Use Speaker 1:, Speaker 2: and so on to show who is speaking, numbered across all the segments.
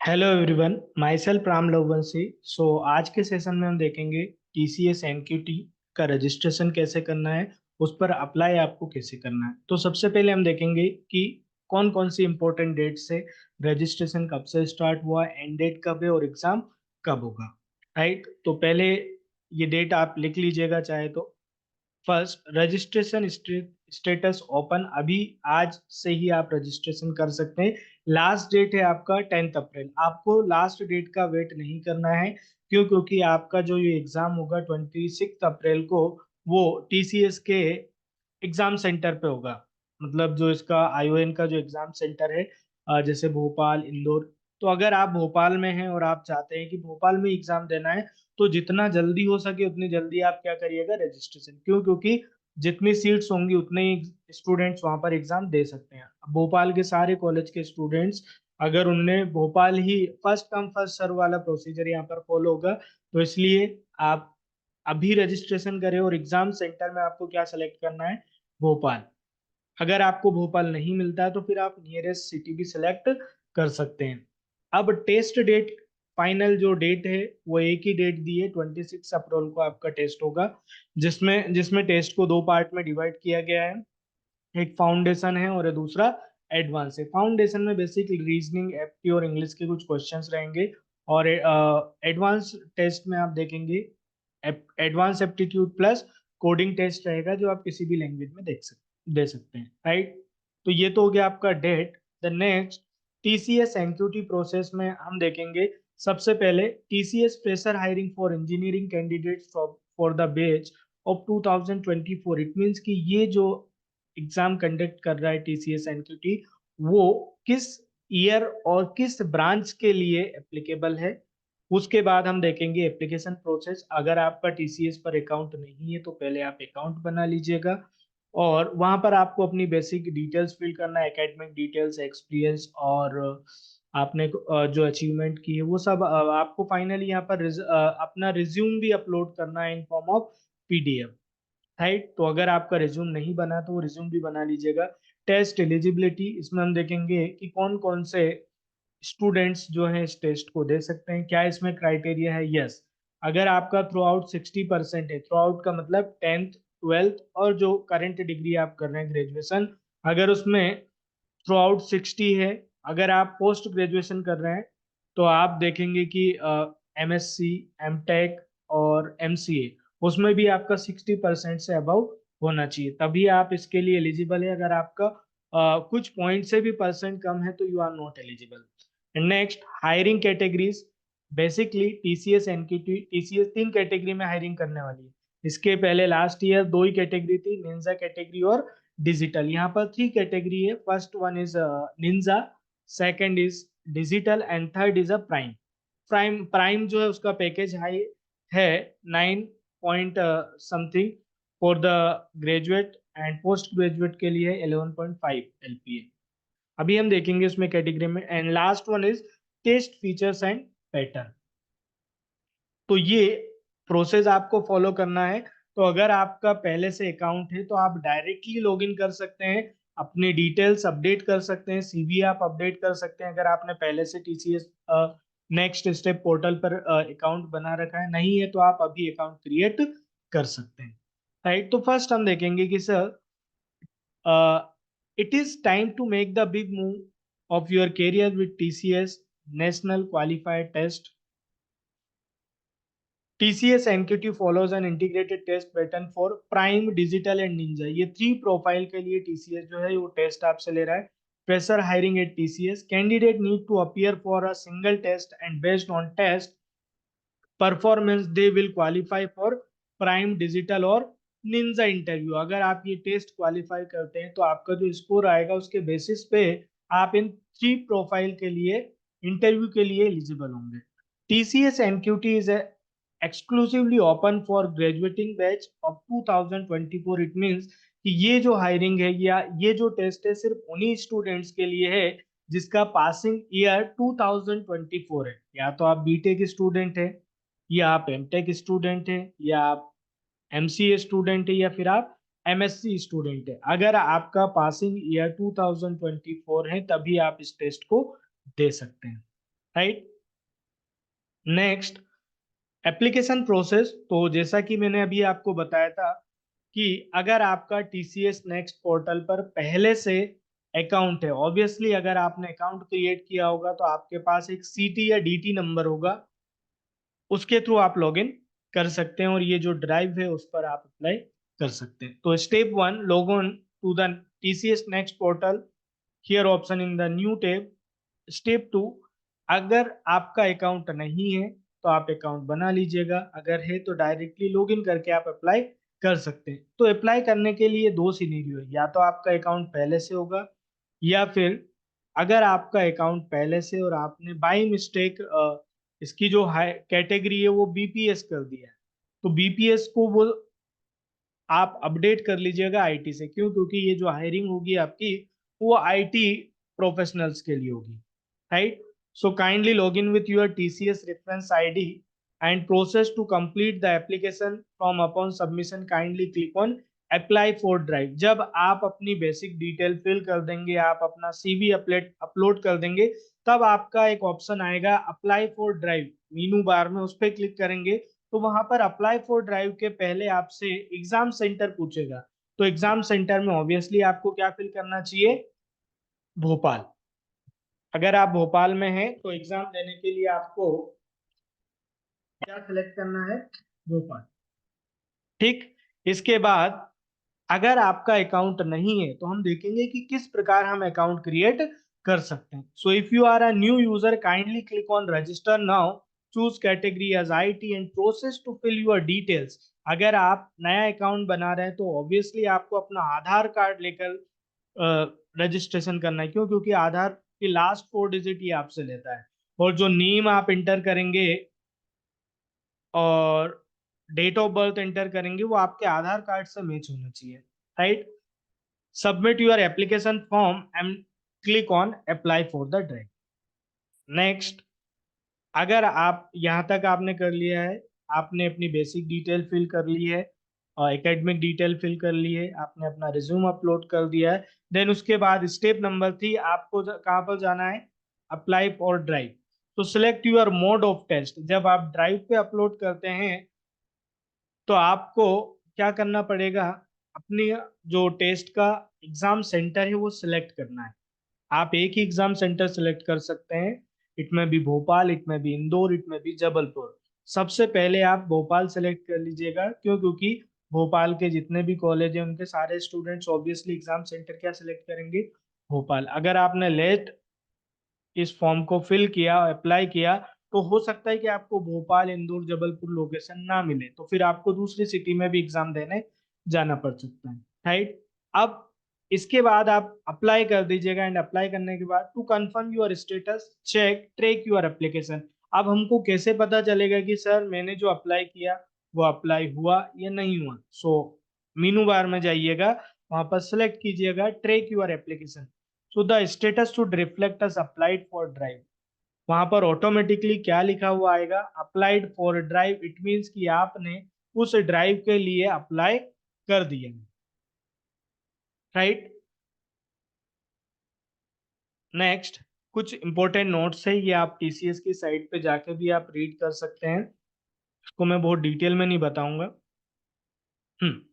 Speaker 1: Hello everyone, myself Ram Lavanshi. आज के session में हम देखेंगे टीसीएस एनक्यूटी का रजिस्ट्रेशन कैसे करना है, उस पर अप्लाई आपको कैसे करना है। तो सबसे पहले हम देखेंगे कि कौन कौन सी इंपॉर्टेंट डेट से रजिस्ट्रेशन कब से स्टार्ट हुआ, एंड डेट कब है और एग्जाम कब होगा। राइट, तो पहले ये डेट आप लिख लीजिएगा चाहे तो। First, registration status open. अभी आज से ही आप रजिस्ट्रेशन कर सकते हैं। लास्ट डेट है आपका 10 अप्रैल। आपको लास्ट डेट का वेट नहीं करना है। क्यों? क्योंकि आपका जो ये एग्जाम होगा 26 अप्रैल को, वो टीसीएस के एग्जाम सेंटर पे होगा। मतलब जो इसका आईओएन का जो एग्जाम सेंटर है, जैसे भोपाल, इंदौर। तो अगर आप भोपाल में हैं और आप चाहते हैं कि भोपाल में एग्जाम देना है, तो जितना जल्दी हो सके उतनी जल्दी आप क्या करिएगा, रजिस्ट्रेशन। क्यों? क्योंकि जितनी सीट्स होंगी उतने ही स्टूडेंट्स वहां पर एग्जाम दे सकते हैं। अब भोपाल के सारे कॉलेज के स्टूडेंट्स, अगर उनने भोपाल ही फर्स्ट कम फर्स्ट सर्व वाला प्रोसीजर यहाँ पर फॉलो होगा, तो इसलिए आप अभी रजिस्ट्रेशन करें। और एग्जाम सेंटर में आपको क्या सेलेक्ट करना है, भोपाल। अगर आपको भोपाल नहीं मिलता है तो फिर आप नियरेस्ट सिटी भी सिलेक्ट कर सकते हैं। अब टेस्ट डेट, फाइनल जो डेट है वो एक ही डेट दी है, 26 अप्रैल को आपका टेस्ट होगा। जिसमें जिसमें टेस्ट को दो पार्ट में डिवाइड किया गया है। एक फाउंडेशन है और दूसरा एडवांस है। फाउंडेशन में बेसिक रीजनिंग, एप्टी और इंग्लिश के कुछ क्वेश्चंस रहेंगे। और एडवांस टेस्ट में आप देखेंगे advance aptitude plus coding test रहेगा, जो आप किसी भी लैंग्वेज में दे सकते हैं। राइट, तो ये तो हो गया आपका date. The next, TCS NQT process में हम देखेंगे सबसे पहले TCS fresher hiring for engineering candidates for the batch of 2024। It means कि ये जो एग्जाम कंडक्ट कर रहा है टीसीएस एनक्यूटी, वो किस ईयर और किस ब्रांच के लिए एप्लीकेबल है। उसके बाद हम देखेंगे एप्लीकेशन प्रोसेस। अगर आपका टीसीएस पर अकाउंट नहीं है तो पहले आप अकाउंट बना लीजिएगा, और वहां पर आपको अपनी बेसिक डिटेल्स फिल करना है, एकेडमिक डिटेल्स, एक्सपीरियंस, और आपने जो अचीवमेंट की है वो सब। आपको फाइनली यहाँ पर अपना रिज्यूम भी अपलोड करना है in form of PDF. Right, तो अगर आपका रिज्यूम नहीं बना तो वो रिज्यूम भी बना लीजिएगा। टेस्ट एलिजिबिलिटी, इसमें हम देखेंगे कि कौन कौन से स्टूडेंट्स जो हैं इस टेस्ट को दे सकते हैं। क्या इसमें क्राइटेरिया है? यस, अगर आपका थ्रू आउट 60% है, थ्रू आउट का मतलब 10th 12th और जो करंट डिग्री आप कर रहे हैं ग्रेजुएशन, अगर उसमें थ्रू आउट 60 है। अगर आप पोस्ट ग्रेजुएशन कर रहे हैं तो आप देखेंगे कि एमएससी, एमटेक और एमसीए, उसमें भी आपका 60% से अबव होना चाहिए, तभी आप इसके लिए एलिजिबल है। अगर आपका कुछ पॉइंट से भी परसेंट कम है तो you are not eligible. Next, hiring categories. Basically TCS NQT, TCS 3 category में हायरिंग करने वाली है। इसके पहले लास्ट ईयर 2 ही कैटेगरी थी, निंजा कैटेगरी और डिजिटल। यहाँ पर 3 कैटेगरी है। First one is ninja, second is digital and third is a prime. Prime जो है उसका पैकेज हाई है 9 point something for the graduate, and post graduate के लिए 11.5 एलपीए। अभी हम देखेंगे उसमें कैटेगरी में। And last one is test features and pattern. तो ये प्रोसेस आपको फॉलो करना है। तो अगर आपका पहले से अकाउंट है तो आप डायरेक्टली लॉगिन कर सकते हैं, अपने डिटेल्स अपडेट कर सकते हैं, सीवी आप अपडेट कर सकते हैं। अगर आपने पहले से टीसीएस नेक्स्ट स्टेप पोर्टल पर अकाउंट बना रखा है, नहीं है तो आप अभी अकाउंट क्रिएट कर सकते हैं। राइट, तो फर्स्ट हम देखेंगे कि sir, it is time to make the big move of your career with TCS National Qualified Test. TCS NQT follows an integrated test pattern for Prime, Digital and Ninja. ये 3 profile के लिए TCS जो है वो test आपसे ले रहा है। Fresher hiring at TCS. Candidate need to appear for a single test and based on test performance they will qualify for prime, digital और निंजा इंटरव्यू। अगर आप ये टेस्ट क्वालिफाई करते हैं तो आपका जो स्कोर आएगा उसके बेसिस पे आप इन 3 प्रोफाइल के लिए इंटरव्यू के लिए एलिजिबल होंगे। TCS NQT is exclusively open for graduating batch of 2024। It means कि ये जो हायरिंग है या ये जो टेस्ट है सिर्फ उन्हीं स्टूडेंट्स के लिए है जिसका पासिंग ईयर 2024 है। या तो आप बीटेक स्टूडेंट है, या आप एमटेक स्टूडेंट हैं, या आप एमसीए स्टूडेंट है, या फिर आप एमएससी स्टूडेंट है। अगर आपका पासिंग ईयर 2024 है तभी आप इस टेस्ट को दे सकते हैं। राइट। Next, application process. तो जैसा कि मैंने अभी आपको बताया था कि अगर आपका टीसीएस नेक्स्ट पोर्टल पर पहले से अकाउंट है, ऑब्वियसली अगर आपने अकाउंट क्रिएट किया होगा तो आपके पास एक सीटी या डीटी नंबर होगा, उसके थ्रू आप लॉगिन कर सकते हैं और ये जो ड्राइव है उस पर आप अप्लाई कर सकते हैं। तो step 1, log on to the TCS next portal, here option in the new tab. Step 2, अगर आपका अकाउंट नहीं है तो आप अकाउंट बना लीजिएगा, अगर है तो डायरेक्टली लॉगिन करके आप अप्लाई कर सकते हैं। तो अप्लाई करने के लिए दो सिनेरियो है, या तो आपका अकाउंट पहले से होगा, या फिर अगर आपका अकाउंट पहले से और आपने बाय मिस्टेक इसकी जो हाई कैटेगरी है वो बीपीएस कर दिया है, तो बीपीएस को वो आप अपडेट कर लीजिएगा आईटी से। क्यों? क्योंकि ये जो हायरिंग होगी आपकी वो आईटी प्रोफेशनल्स के लिए होगी, right. So kindly log in with your TCS reference ID and process to complete the application from upon submission kindly click on apply for drive. जब आप अपनी बेसिक डिटेल फिल कर देंगे, आप अपना सीवी अपलोड अपलोड कर देंगे, तब आपका एक ऑप्शन आएगा अप्लाई फॉर ड्राइव मीनू बार में, उस पर क्लिक करेंगे तो वहां पर अप्लाई फॉर ड्राइव के पहले आपसे एग्जाम सेंटर पूछेगा। तो एग्जाम सेंटर में ऑब्वियसली आपको क्या फिल करना चाहिए? भोपाल। अगर आप भोपाल में हैं तो एग्जाम देने के लिए आपको क्या सिलेक्ट करना है? भोपाल। ठीक। इसके बाद अगर आपका अकाउंट नहीं है तो हम देखेंगे कि किस प्रकार हम अकाउंट क्रिएट कर सकते हैं। So if you are a new user kindly click on register now, choose category as IT and process to fill your details. अगर आप नया अकाउंट बना रहे हैं तो ऑब्वियसली आपको अपना आधार कार्ड लेकर रजिस्ट्रेशन करना है। क्यों? क्योंकि आधार की लास्ट 4 डिजिट ये आपसे लेता है, और जो नेम आप इंटर करेंगे और डेट ऑफ बर्थ एंटर करेंगे वो आपके आधार कार्ड से मैच होना चाहिए, right. Submit your application form and click on apply for the drive. Next, अगर आप यहाँ तक आपने कर लिया है, आपने अपनी बेसिक डिटेल फिल कर ली है और एकेडमिक डिटेल फिल कर ली है, आपने अपना रिज्यूम अपलोड कर दिया है, देन उसके बाद स्टेप नंबर 3, आपको कहाँ पर जाना है? Apply for drive. तो select your mode of test. जब आप ड्राइव पे अपलोड करते हैं तो आपको क्या करना पड़ेगा? अपनी जो टेस्ट का एग्जाम सेंटर है वो सिलेक्ट करना है। आप एक ही एग्जाम सेंटर सिलेक्ट कर सकते हैं, इट में भी भोपाल, इट में भी इंदौर, इट में भी जबलपुर। सबसे पहले आप भोपाल सेलेक्ट कर लीजिएगा। क्यों? क्योंकि भोपाल के जितने भी कॉलेज हैं उनके सारे स्टूडेंट्स ऑब्वियसली एग्जाम सेंटर क्या सिलेक्ट करेंगे? भोपाल। अगर आपने लेट इस फॉर्म को फिल किया, अप्लाई किया, तो हो सकता है कि आपको भोपाल, इंदौर, जबलपुर लोकेशन ना मिले, तो फिर आपको दूसरी सिटी में भी एग्जाम देने जाना पड़ सकता है, राइट। अब इसके बाद आप अप्लाई कर दीजिएगा एंड अप्लाई करने के बाद to confirm your status check track your application. अब हमको कैसे पता चलेगा कि सर मैंने जो अप्लाई किया वो अप्लाई हुआ या नहीं हुआ? सो मीनू बार में जाइएगा, वहां पर सेलेक्ट कीजिएगा track your application. So the status should reflect us applied for drive. वहां पर ऑटोमेटिकली क्या लिखा हुआ आएगा? Applied for drive. It means कि आपने उस ड्राइव के लिए अप्लाई कर दिया, राइट। नेक्स्ट, कुछ इंपॉर्टेंट नोट्स है, ये आप टीसीएस की साइट पे जाके भी आप रीड कर सकते हैं, इसको मैं बहुत डिटेल में नहीं बताऊंगा।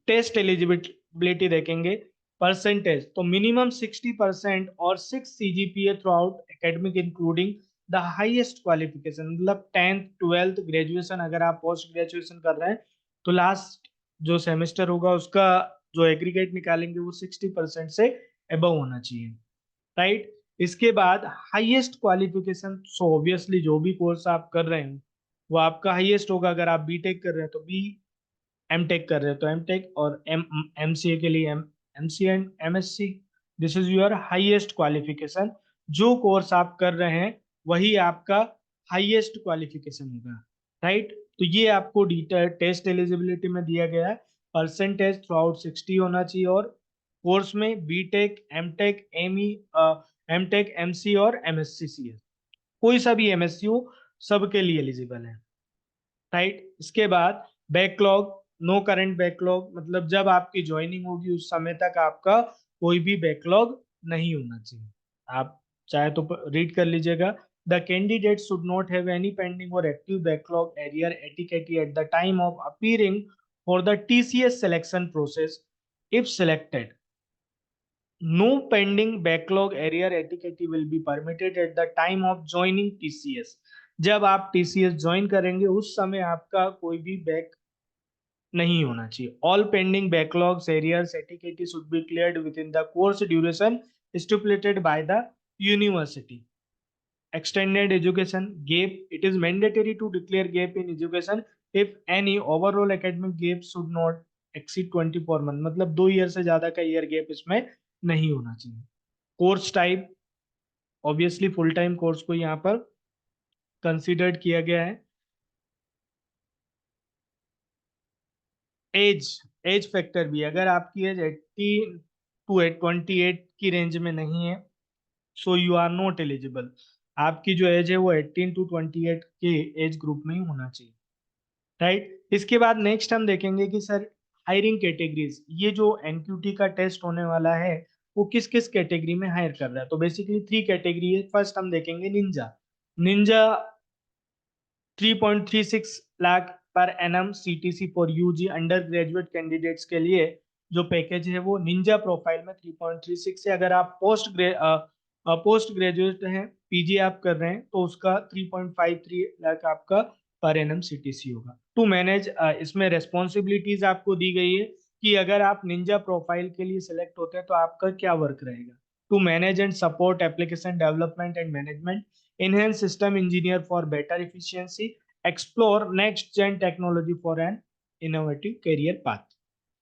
Speaker 1: टेस्ट एलिजिबिलिटी देखेंगे। परसेंटेज तो मिनिमम 60% और 6 CGPA through out academic including the highest qualification, मतलब 10th 12th ग्रेजुएशन। अगर आप पोस्ट ग्रेजुएशन कर रहे हैं तो लास्ट जो सेमेस्टर होगा उसका जो एग्रीगेट निकालेंगे वो 60% से अबव होना चाहिए, राइट। इसके बाद हाईएस्ट क्वालिफिकेशन, सो ऑब्वियसली जो भी कोर्स आप कर रहे हैं वो आपका हाईएस्ट होगा। अगर आप बीटेक कर रहे हैं तो बी, एम टेक कर रहे हो तो एम टेक, और एम सी ए के लिए M C and M S C. This is your highest qualification. जो कोर्स आप कर रहे हैं वही आपका हाईएस्ट क्वालिफिकेशन होगा, राइट। तो ये आपको डिटेल टेस्ट एलिजिबिलिटी में दिया गया है। परसेंटेज थ्रू आउट 60 होना चाहिए, और कोर्स में B tech, M tech, M tech, M C और M S C C S, कोई सा भी एम एस सी हो, सबके लिए एलिजिबल है, राइट। इसके बाद बैकलॉग, नो करंट बैकलॉग, मतलब जब आपकी ज्वाइनिंग होगी उस समय तक आपका कोई भी बैकलॉग नहीं होना चाहिए। आप चाहे तो रीड कर लीजिएगा। The candidate should not have any pending or active backlog area etiquette at the time of appearing for the TCS selection process. If selected, no pending backlog area etiquette will be permitted at the time of joining TCS. जब आप TCS join करेंगे उस समय आपका कोई भी back नहीं होना चाहिए. All pending backlogs arrears ATKT should be cleared within the course duration stipulated by the university. Extended education gap, it is mandatory to declare gap in education if any overall academic gap should not exceed 24 month. मतलब 2 year से ज्यादा का year gap इसमें नहीं होना चाहिए. Course type, obviously full time course को यहाँ पर कंसिडर्ड किया गया है. एज, एज फैक्टर भी, अगर आपकी एज 18 टू 28 की रेंज में नहीं है, so you are not eligible. आपकी जो एज है वो 18 टू 28 के एज ग्रुप में ही होना चाहिए. राइट. इसके बाद नेक्स्ट हम देखेंगे कि सर हायरिंग कैटेगरीज, ये जो एनक्यूटी का टेस्ट होने वाला है वो किस किस कैटेगरी में हायर कर रहा है. तो बेसिकली 3 कैटेगरी है. फर्स्ट हम देखेंगे Ninja. Ninja 3.36 lakh per annum CTC for UG undergraduate candidates के लिए जो पैकेज है वो निंजा प्रोफाइल में 3.36 से, अगर आप पोस्ट ग्रेजुएट हैं, पीजी आप कर रहे हैं, तो उसका 3.53 लाख आपका पर एनम सीटीसी होगा. टू मैनेज, इसमें रेस्पॉन्सिबिलिटीज आपको दी गई है कि अगर आप निंजा प्रोफाइल के लिए सिलेक्ट होते हैं तो आपका क्या वर्क रहेगा. To manage and support application development and management, enhance system engineer for better efficiency, explore next gen technology for an innovative career path.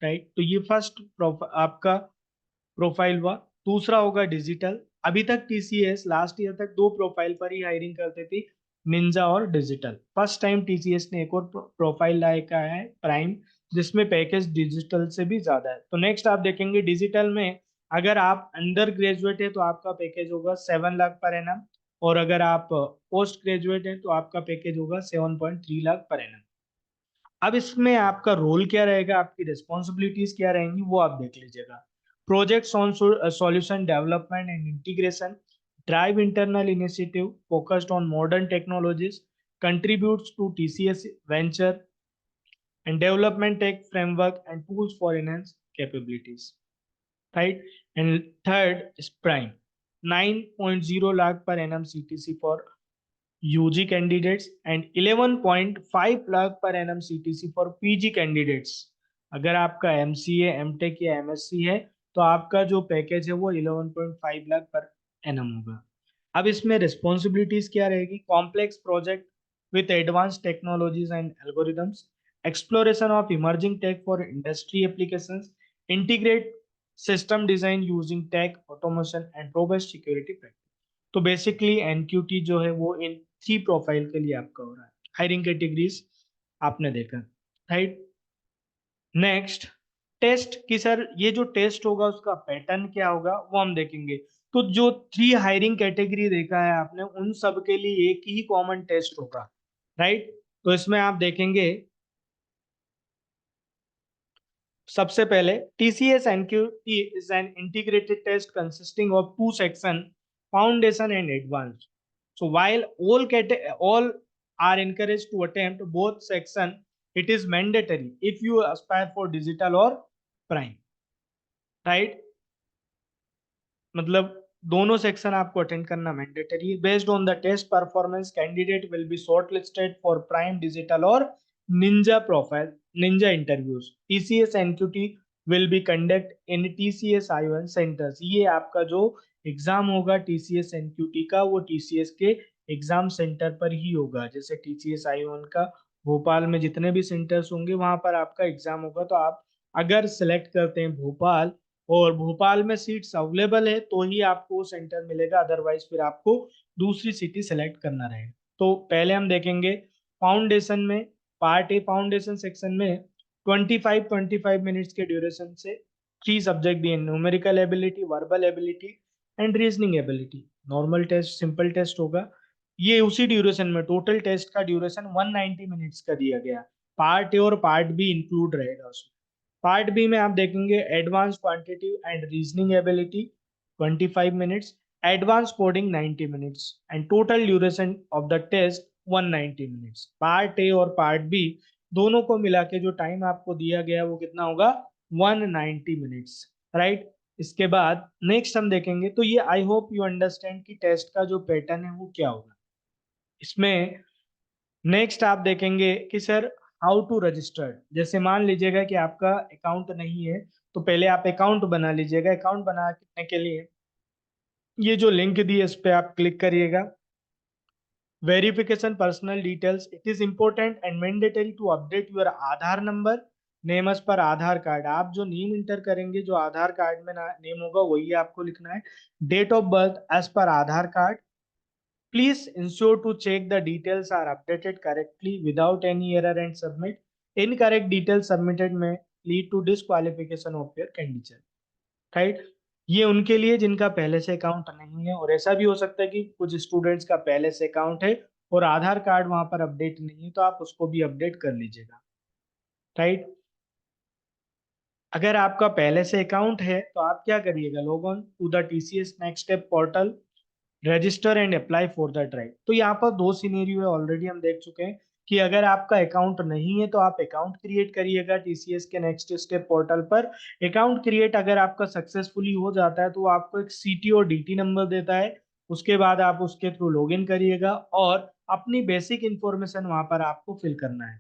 Speaker 1: Right. तो ये फर्स्ट आपका प्रोफाइल हुआ. दूसरा होगा डिजिटल. अभी तक टीसीएस लास्ट ईयर तक 2 प्रोफाइल पर ही हायरिंग करते थे, निंजा और डिजिटल. फर्स्ट टाइम टीसीएस ने एक और प्रोफाइल लाया है, प्राइम, जिसमें पैकेज डिजिटल से भी ज्यादा है. तो नेक्स्ट आप देखेंगे डिजिटल में, अगर आप अंडर ग्रेजुएट है तो आपका पैकेज होगा 7 लाख पर एनम, और अगर आप पोस्ट ग्रेजुएट हैं तो आपका पैकेज होगा 7.3 लाख पर एनम. अब इसमें आपका रोल क्या रहेगा, आपकी रिस्पॉन्सिबिलिटीज क्या रहेंगी, वो आप देख लीजिएगा. Projects on solution development and integration, drive internal initiative focused on modern technologies, contributes to TCS venture and development tech framework and tools for enhance capabilities. Right. And third is prime, 9.0 lakh per annum CTC for UG candidates and 11.5 lakh per annum CTC for PG candidates. अगर आपका MCA, MTech या MSc है तो आपका जो package है वो 11.5 lakh per annum होगा. अब इसमें रिस्पॉन्सिबिलिटीज क्या रहेगी. Complex project with advance technologies and algorithms, exploration of emerging tech for industry applications, integrate system design using tech automation and robust security practice. तो बेसिकली एनक्यूटी जो है वो इन 3 प्रोफाइल के लिए आपका हो रहा है. हायरिंग कैटेगरीज आपने देखा. राइट. नेक्स्ट टेस्ट की सर ये जो टेस्ट होगा उसका पैटर्न क्या होगा वो हम देखेंगे. तो जो 3 हायरिंग कैटेगरी देखा है आपने, उन सब के लिए एक ही कॉमन टेस्ट होगा. राइट. तो इसमें आप देखेंगे सबसे पहले TCS NQT is an integrated test consisting of 2 sections, foundation and advanced. So while all are encouraged to attempt both section, it is mandatory if you aspire for digital or prime. Right. मतलब दोनों section आपको attend करना mandatory है. Based on the test performance candidate will be shortlisted for prime, digital और ninja profile ninja interviews. TCS NQT will be conduct in TCS ION centres. ये आपका जो exam होगा TCS NQT का वो TCS के एग्जाम सेंटर पर ही होगा. जैसे TCS ION का भोपाल में जितने भी सेंटर्स होंगे वहां पर आपका एग्जाम होगा. तो आप अगर सिलेक्ट करते हैं भोपाल और भोपाल में सीट्स अवेलेबल है तो ही आपको सेंटर मिलेगा, अदरवाइज फिर आपको दूसरी सिटी सेलेक्ट करना रहेगा. तो पहले हम देखेंगे फाउंडेशन में. पार्ट ए फाउंडेशन सेक्शन में 25 मिनट्स के ड्यूरेशन से 3 सब्जेक्ट दिए, numerical ability, verbal ability and reasoning ability. Normal test, simple test होगा. ये उसी ड्यूरेशन में, टोटल टेस्ट का ड्यूरेशन 190 मिनट्स का दिया गया. पार्ट ए और पार्ट बी इंक्लूड रहेगा उसमें. पार्ट बी में आप देखेंगे advance quantitative and reasoning ability 25 minutes, advance coding 90 minutes and total duration of the test 190 minutes. Part A और पार्ट बी दोनों को मिला के जो टाइम आपको दिया गया है वो कितना होगा, 190 मिनट्स, राइट। इसके बाद नेक्स्ट हम देखेंगे, तो ये आई होप यू अंडरस्टैंड कि टेस्ट का जो पैटर्न है वो क्या होगा। इसमें नेक्स्ट आप देखेंगे कि सर हाउ टू रजिस्टर। जैसे मान लीजिएगा कि आपका अकाउंट नहीं है, तो पहले आप अकाउंट बना लीजिएगा। अकाउंट बनाने के लिए ये जो लिंक दी है इस पे आप क्लिक करिएगा। Verification personal details, it is important and mandatory to update your Aadhaar number name as per Aadhaar card. आप जो नेम इंटर करेंगे, जो आधार कार्ड में नेम होगा वही आपको लिखना है। Date of birth as per Aadhaar card. Please ensure to check the details are updated correctly without any error and submit. Incorrect details submitted may lead to disqualification of your candidature. Right. ये उनके लिए जिनका पहले से account नहीं है, और ऐसा भी हो सकता है कि कुछ स्टूडेंट्स का पहले से अकाउंट है और आधार कार्ड वहां पर अपडेट नहीं है, तो आप उसको भी अपडेट कर लीजिएगा, राइट। अगर आपका पहले से अकाउंट है तो आप क्या करिएगा, log on to the TCS next step portal, register and apply for the drive. तो यहाँ पर दो सिनेरियो है, ऑलरेडी हम देख चुके हैं कि अगर आपका अकाउंट नहीं है तो आप अकाउंट क्रिएट करिएगा टीसीएस के नेक्स्ट स्टेप पोर्टल पर। अकाउंट क्रिएट अगर आपका सक्सेसफुली हो जाता है तो वो आपको एक सीटी और डीटी नंबर देता है। उसके बाद आप उसके थ्रू लॉगिन करिएगा और अपनी बेसिक इंफॉर्मेशन वहां पर आपको फिल करना है।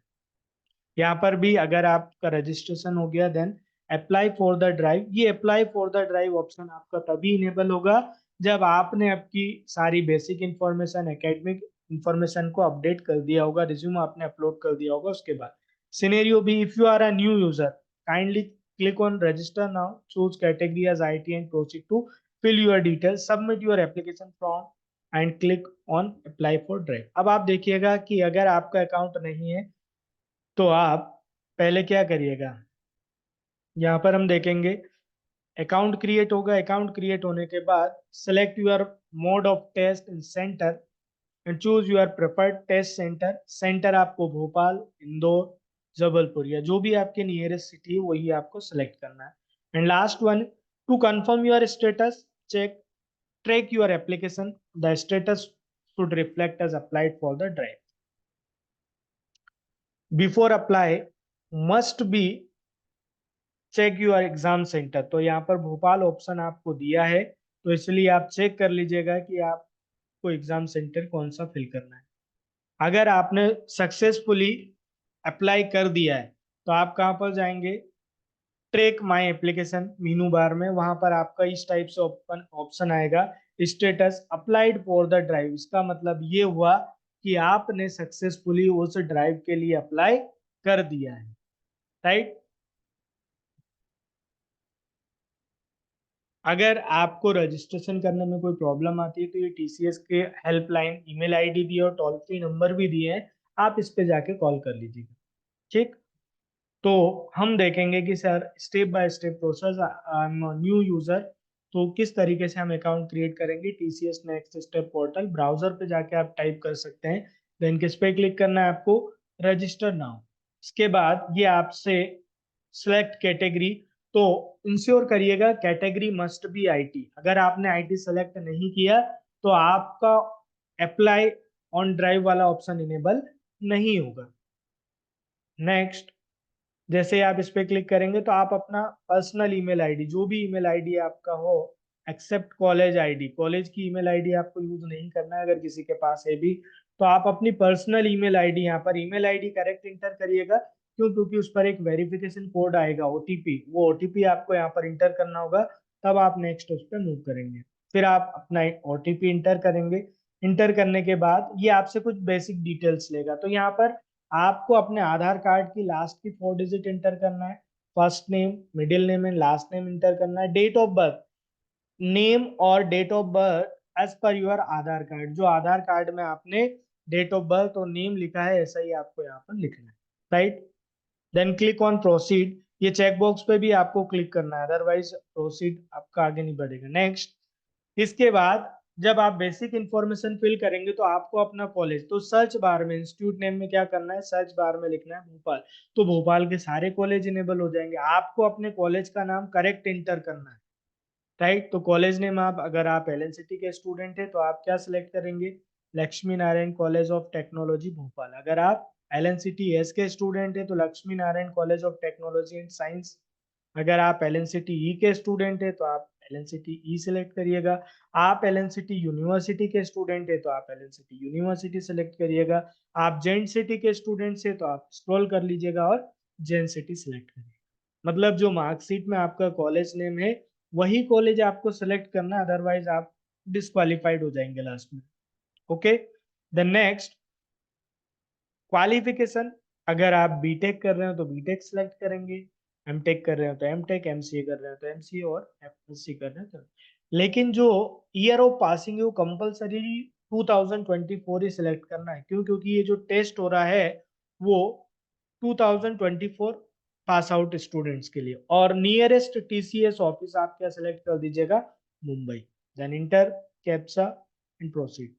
Speaker 1: यहाँ पर भी अगर आपका रजिस्ट्रेशन हो गया, then apply for the drive. ये apply for the drive option आपका तभी इनेबल होगा जब आपने आपकी सारी बेसिक इंफॉर्मेशन, एकेडमिक इंफॉर्मेशन को अपडेट कर दिया होगा, रिज्यूम आपने अपलोड कर दिया होगा। उसके बाद सिनेरियो भी, if you are a new user kindly click on register now, choose category as IT and proceed to fill your details, submit your application form and click on apply for drive. अब आप देखिएगा कि अगर आपका account नहीं है तो आप पहले क्या करिएगा, यहाँ पर हम देखेंगे अकाउंट क्रिएट होगा। अकाउंट क्रिएट होने के बाद select your mode of test in centre and choose your preferred test centre. Centre आपको भोपाल, इंदौर, जबलपुर या जो भी आपके नियरेस्ट सिटी है वही आपको सेलेक्ट करना है। And last one, to confirm your status check track your application, the status should reflect as applied for the drive. Before apply must be check your exam centre. तो यहाँ पर Bhopal option आपको दिया है, तो इसलिए आप चेक कर लीजिएगा कि आपको एग्जाम सेंटर कौन सा फिल करना है। अगर आपने सक्सेसफुली अप्लाई कर दिया है तो आप कहाँ पर जाएंगे, ट्रैक माय एप्लीकेशन मीनू बार में, वहां पर आपका इस टाइप से ओपन ऑप्शन आएगा, status applied for the drive. इसका मतलब ये हुआ कि आपने सक्सेसफुली उस ड्राइव के लिए अप्लाई कर दिया है, राइट। अगर आपको रजिस्ट्रेशन करने में कोई प्रॉब्लम आती है तो ये टीसीएस के हेल्पलाइन ईमेल आईडी दी है और टोल फ्री नंबर भी दिए हैं, आप इस पे जाके कॉल कर लीजिएगा, ठीक। तो हम देखेंगे कि sir step by step process, I am new user, तो किस तरीके से हम अकाउंट क्रिएट करेंगे। TCS next step portal browser पे जाके आप टाइप कर सकते हैं, देन किस पे क्लिक करना है आपको, रजिस्टर नाउ। इसके बाद ये आपसे सिलेक्ट कैटेगरी, तो इंश्योर करिएगा कैटेगरी मस्ट बी आईटी। अगर आपने आईटी सेलेक्ट नहीं किया तो आपका अप्लाई ऑन ड्राइव वाला ऑप्शन इनेबल नहीं होगा। नेक्स्ट, जैसे आप इस पे क्लिक करेंगे तो आप अपना पर्सनल ईमेल आईडी, जो भी ईमेल आईडी आपका हो, एक्सेप्ट कॉलेज आईडी, कॉलेज की ईमेल आईडी आपको यूज नहीं करना है। अगर किसी के पास है भी तो आप अपनी पर्सनल ईमेल आईडी, यहाँ पर ईमेल आईडी करेक्ट इंटर करिएगा। क्यों? क्योंकि उस पर एक वेरिफिकेशन कोड आएगा, ओटीपी, वो ओटीपी आपको यहाँ पर इंटर करना होगा, तब आप नेक्स्ट उस पर मूव करेंगे। फिर आप अपना ओटीपी इंटर करेंगे। इंटर करने के बाद ये आपसे कुछ बेसिक डिटेल्स लेगा, तो यहाँ पर आपको अपने आधार कार्ड की लास्ट की 4 डिजिट इंटर करना है, first name, middle name and last name enter करना है। डेट ऑफ बर्थ, नेम और डेट ऑफ बर्थ एज पर योर आधार कार्ड, जो आधार कार्ड में आपने डेट ऑफ बर्थ और नेम लिखा है ऐसा ही आपको यहाँ पर लिखना है, right. Then click on proceed, ये चेक बॉक्स पे भी आपको क्लिक करना है, अदरवाइज प्रोसीड आपका आगे नहीं बढ़ेगा। नेक्स्ट, इसके बाद जब आप बेसिक इंफॉर्मेशन फिल करेंगे तो आपको अपना कॉलेज, तो सर्च बार में इंस्टीट्यूट नेम में क्या करना है, सर्च बार में लिखना है भोपाल, तो भोपाल के सारे कॉलेज इनेबल हो जाएंगे। आपको अपने कॉलेज का नाम करेक्ट इंटर करना है, राइट। तो कॉलेज नेम आप, अगर आप एलएनसीटी के स्टूडेंट है तो आप क्या सिलेक्ट करेंगे, Lakshmi Narayan college of technology Bhopal. अगर आप एलएनसीटी एस के स्टूडेंट है तो Lakshmi Narayan college of technology and science. अगर आप एलएनसीटी ई के स्टूडेंट है तो आप एलएनसीटी ई सिलेक्ट करिएगा। आप एलएनसीटी यूनिवर्सिटी के स्टूडेंट है तो आप एलएनसीटी यूनिवर्सिटी सेलेक्ट करिएगा। आप जेएन सिटी के स्टूडेंट्स है तो आप स्क्रॉल कर लीजिएगा और जेएन सिटी सिलेक्ट करिएगा। मतलब जो मार्कशीट में आपका कॉलेज नेम है वही कॉलेज आपको सेलेक्ट करना, अदरवाइज आप डिस्क्वालिफाइड हो जाएंगे लास्ट में। ओके। The next, qualification. अगर आप बीटेक कर रहे हो तो बीटेक सेलेक्ट करेंगे, एमटेक कर रहे हो तो एमटेक, एमसीए कर रहे हो तो एमसीए, और एफएससी कर रहे हो तो। लेकिन जो ईयर ऑफ पासिंग है वो कंपलसरी 2024 ही सिलेक्ट करना है। क्यों? क्योंकि ये जो टेस्ट हो रहा है वो 2024 पास आउट स्टूडेंट्स के लिए। और नियरेस्ट टीसीएस ऑफिस आप क्या सिलेक्ट कर दीजिएगा, Mumbai. Then enter captcha and proceed.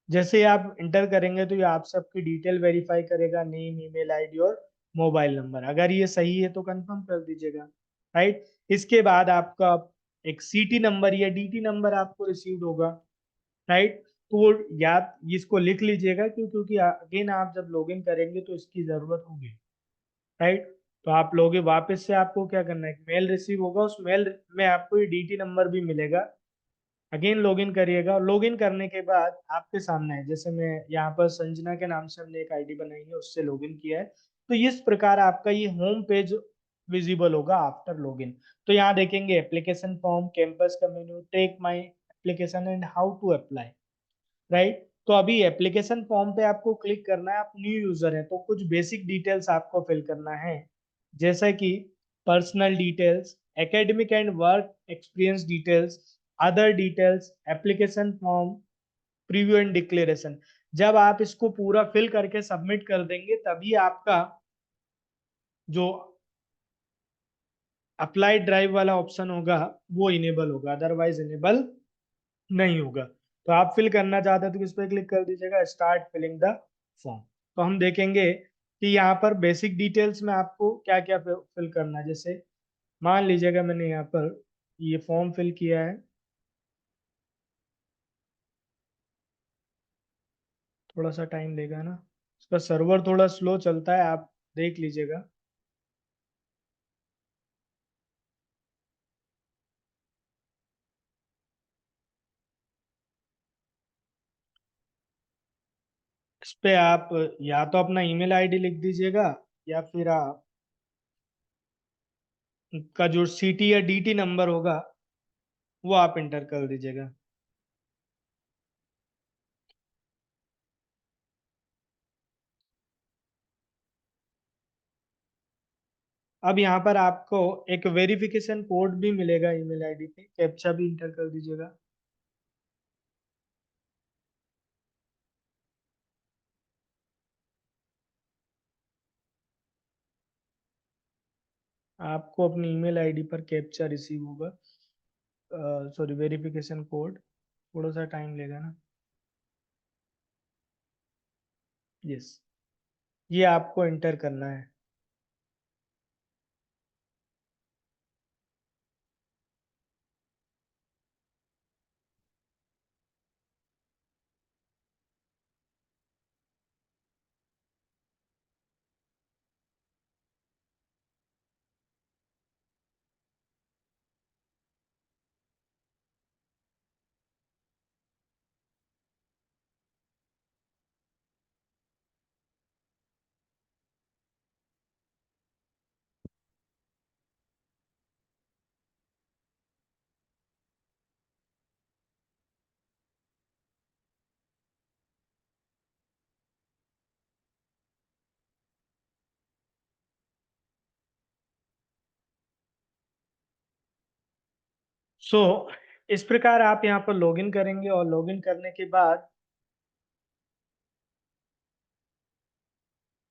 Speaker 1: जैसे ही आप इंटर करेंगे तो ये आप सबकी डिटेल वेरीफाई करेगा, नेम, ईमेल आईडी और मोबाइल नंबर। अगर ये सही है तो कंफर्म कर दीजिएगा। राइट। इसके बाद आपका एक सीटी नंबर या डीटी नंबर आपको रिसीव्ड होगा। राइट। तो वो याद इसको लिख लीजिएगा, क्यों? क्योंकि अगेन आप जब लॉगिन करेंगे तो इसकी जरूरत होगी। राइट। तो आप लोगे वापस से, आपको क्या करना है, मेल रिसीव होगा, उस मेल में आपको ये डीटी नंबर भी मिलेगा। अगेन लॉगिन करिएगा। लॉगिन करने के बाद आपके सामने है, जैसे मैं यहाँ पर संजना के नाम से हमने एक आईडी बनाई है, उससे लॉगिन किया है। तो इस प्रकार आपका ये होम पेज विजिबल होगा आफ्टर लॉगिन। तो यहाँ देखेंगे एप्लीकेशन फॉर्म, कैंपस का menu, take my application and how to apply. Right. तो अभी एप्लीकेशन फॉर्म पे आपको क्लिक करना है। आप न्यू यूजर हैं तो कुछ बेसिक डिटेल्स आपको फिल करना है, जैसा कि personal details, academic and work experience details, other details, application form, preview and declaration. जब आप इसको पूरा फिल करके सबमिट कर देंगे तभी आपका जो अप्लाई ड्राइव वाला ऑप्शन होगा वो इनेबल होगा, अदरवाइज इनेबल नहीं होगा। तो आप फिल करना चाहते हैं तो किस पे क्लिक कर दीजिएगा, स्टार्ट फिलिंग द फॉर्म। तो हम देखेंगे कि यहाँ पर बेसिक डिटेल्स में आपको क्या क्या फिल करना है। जैसे मान लीजिएगा मैंने यहाँ पर ये फॉर्म फिल किया है, थोड़ा सा टाइम लेगा ना, इसका सर्वर थोड़ा स्लो चलता है, आप देख लीजिएगा। इस पे आप या तो अपना ईमेल आईडी लिख दीजिएगा, या फिर आप का जो सीटी या डीटी नंबर होगा वो आप इंटर कर दीजिएगा। अब यहाँ पर आपको एक वेरिफिकेशन कोड भी मिलेगा ईमेल आईडी पे, कैप्चा भी इंटर कर दीजिएगा। आपको अपनी ईमेल आईडी पर कैप्चा रिसीव होगा, सॉरी वेरिफिकेशन कोड, थोड़ा सा टाइम लेगा ना। यस, ये आपको इंटर करना है। सो इस प्रकार आप यहाँ पर लॉगिन करेंगे, और लॉगिन करने के बाद